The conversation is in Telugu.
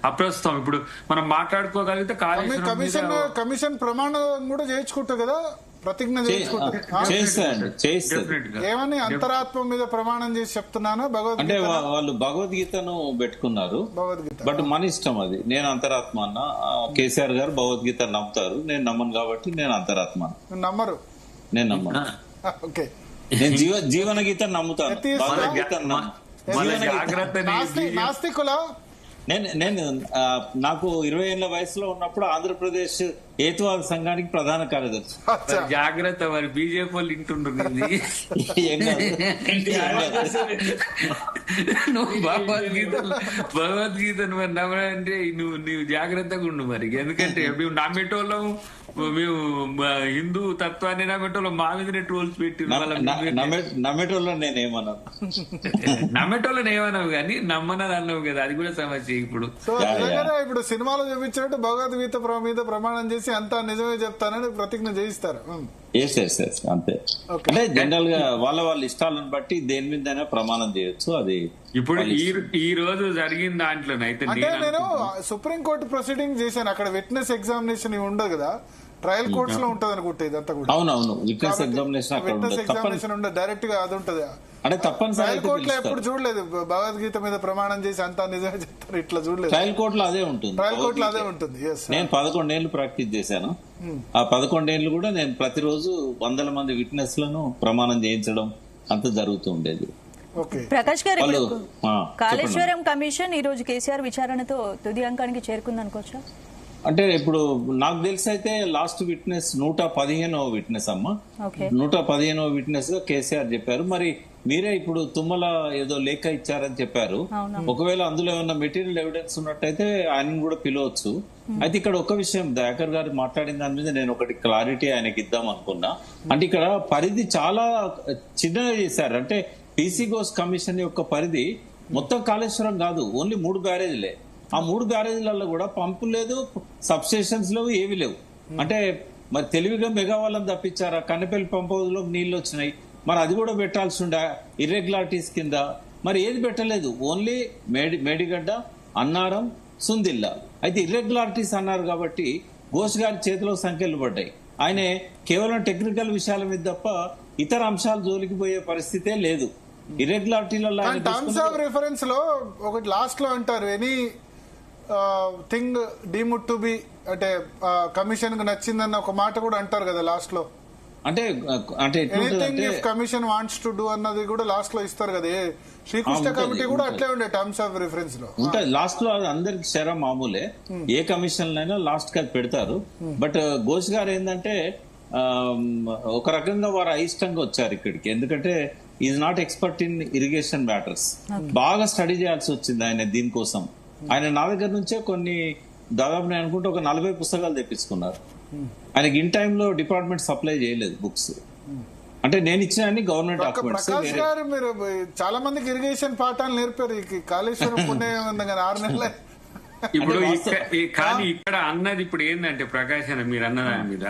అప్రస్తుతం. ఇప్పుడు మనం మాట్లాడుకోగలిగితే కమిషన్ ప్రమాణం కూడా చేయించుకుంటారు కదా, ప్రతిజ్ఞ చేయించుకుంటారు. ఏమని అంతరాత్మ మీద ప్రమాణం చేసి చెప్తున్నాను అంటే వాళ్ళు భగవద్గీతను పెట్టుకున్నారు. బట్ మన ఇష్టం అది. నేను అంతరాత్మ అన్న, కేసీఆర్ గారు భగవద్గీత నమ్ముతారు, నేను నమ్మను కాబట్టి నేను అంతరాత్మ. నమ్మరు? నేను నమ్మను. ఓకే, నేను జీవన గీత నమ్ముతాను. నాస్తికుల నేను నాకు 20 ఏళ్ల వయసులో ఉన్నప్పుడు ఆంధ్రప్రదేశ్ హేతువాద సంఘానికి ప్రధాన కార్యదర్శి. జాగ్రత్త, మరి బీజేపీ వాళ్ళు ఇంటుండ్రు. నువ్వు భగవద్గీతను మరి నమ్మడంటే నువ్వు జాగ్రత్తగా ఉండు మరి. ఎందుకంటే మేము నమ్మేటోళ్ళం, మేము హిందూ తత్వాన్ని నమ్మేటోళ్ళం, మా మీద ట్రోల్స్ పెట్టి నమ్మేటోళ్ళని నేనేమన్నా నమ్మేటోళ్ళని ఏమన్నావు కానీ నమ్మనని అన్నావు కదా, అది కూడా సమస్య. ఇప్పుడు సినిమాలో చూపించినట్టు భగవద్గీత మీద ప్రమాణం చేసి అంతా నిజమే చెప్తానని ప్రతిజ్ఞ చేయిస్తారు. అంతే. అంటే జనరల్ గా వాళ్ళ ఇష్టాలను బట్టి దేని మీద ప్రమాణం చేయొచ్చు. అది ఇప్పుడు ఈ రోజు జరిగిన దాంట్లోనైతే నేను సుప్రీంకోర్టు ప్రొసీడింగ్ చేశాను. అక్కడ విట్నెస్ ఎగ్జామినేషన్ ఉండదు కదా, ట్రయల్ కోర్ట్స్ లో ఉంటది అనుకుంటే ఇదంతా కూడా. అవునవును, విట్నెస్ ఎగ్జామినేషన్ ఉండదు, డైరెక్ట్ గా అది ఉంటది. అంటే తప్పనిసరి ట్రయల్ కోర్ట్ లో ఎప్పుడు చూడలేదు భగవద్గీత మీద ప్రమాణం చేసి అంతా నిజమే చెప్తారు, ఇట్లా చూడలేదు. ట్రయల్ కోర్ట్ లో అదే ఉంటుంది. ట్రయల్ కోర్ట్ లో అదే ఉంటుంది. నేను 11 ఏళ్లు ప్రాక్టీస్ చేశాను. ఆ 11 ఏళ్లు కూడా నేను ప్రతిరోజు 100 మంది విట్నెస్ లను ప్రమాణం చేయించడం అంత జరుగుతూ ఉండేది. ప్రకాష్ గారు, కాళేశ్వరం కమిషన్ ఈ రోజు కేసీఆర్ విచారణతో తుది అంకానికి చేరుకుంది అనుకోవచ్చా? అంటే ఇప్పుడు నాకు తెలిసి అయితే లాస్ట్ విట్నెస్ 115వ విట్నెస్ అమ్మ. 115వ విట్నెస్ గా కేసీఆర్ చెప్పారు. మరి మీరే ఇప్పుడు తుమ్మల ఏదో లేఖ ఇచ్చారని చెప్పారు. ఒకవేళ అందులో ఏమన్నా మెటీరియల్ ఎవిడెన్స్ ఉన్నట్టయితే ఆయన కూడా పిలవచ్చు. అయితే ఇక్కడ ఒక విషయం దయాకర్ గారు మాట్లాడిన దాని మీద నేను ఒకటి క్లారిటీ ఆయనకి ఇద్దాం అనుకున్నా. అంటే ఇక్కడ పరిధి చాలా చిన్నగా చేశారు. అంటే పీసీ ఘోష్ కమిషన్ యొక్క పరిధి మొత్తం కాళేశ్వరం కాదు, ఓన్లీ 3 బ్యారేజ్లే. ఆ 3 బ్యారేజ్లలో కూడా పంపు లేదు, సబ్ స్టేషన్స్ లేవు, ఏవి లేవు. అంటే మరి తెలివిగా మెగావాళ్ళని తప్పించారా? కన్నెపల్లి పంప్ హౌస్ లో నీళ్లు వచ్చినాయి, మరి అది కూడా పెట్టాల్సి ఉండే ఇర్రెగ్యులారిటీస్ కింద. మరి ఏది పెట్టలేదు, ఓన్లీ మేడిగడ్డ, అన్నారం, సుందిల్లా. అయితే ఇర్రెగ్యులారిటీస్ అన్నారు కాబట్టి ఘోష్ గారి చేతిలో సంఖ్యలు పడ్డాయి. ఆయన కేవలం టెక్నికల్ విషయాల మీద తప్ప ఇతర అంశాలు జోలికి పోయే పరిస్థితే లేదు. ఇర్రెగ్యులారిటీలలో టర్మ్స్ ఆఫ్ రిఫరెన్స్ లో ఒకటి లాస్ట్ లో అంటారు, any thing deemed to be, అంటే కమిషన్ కు నచ్చిందన్న ఒక మాట కూడా అంటారు కదా లాస్ట్ లో. అంటే anything if commission wants to do అన్నది కూడా లాస్ట్ లో ఇస్తారు కదా. శ్రీకృష్ణ కమిటీ కూడా అట్లే ఉండే టర్మ్స్ ఆఫ్ రిఫరెన్స్ లో ఉంటాయి. లాస్ట్ లో అందరికి శర మామూలే, ఏ కమిషన్ అయినా లాస్ట్ కి అది పెడతారు. బట్ ఘోష్ గారు ఏంటంటే ఒక రకంగా వారు అయిష్టంగా వచ్చారు ఇక్కడికి. ఎందుకంటే is not expert in irrigation matters. బాగా స్టడీ చేయాల్సి వచ్చింది ఆయన దీనికోసం. ఆయన నా దగ్గర నుంచే కొన్ని దాదాపు నేను అనుకుంటే ఒక 40 పుస్తకాలు తెప్పించుకున్నారు. ఆయనకి ఇన్ టైమ్ లో డిపార్ట్మెంట్ సప్లై చేయలేదు బుక్స్. అంటే నేను ఇచ్చిన గవర్నమెంట్ డాక్యుమెంట్స్. ప్రకాష్ గారు, మీరు చాలా మందికి ఇరిగేషన్ పాఠాలు నేర్పారు. కాళేశ్వరం పుణ్యం 6 నెలలే. ఇప్పుడు కానీ ఇక్కడ అన్నది ఇప్పుడు ఏంటంటే ప్రకాష్ అన్న మీరు అన్న దాని మీద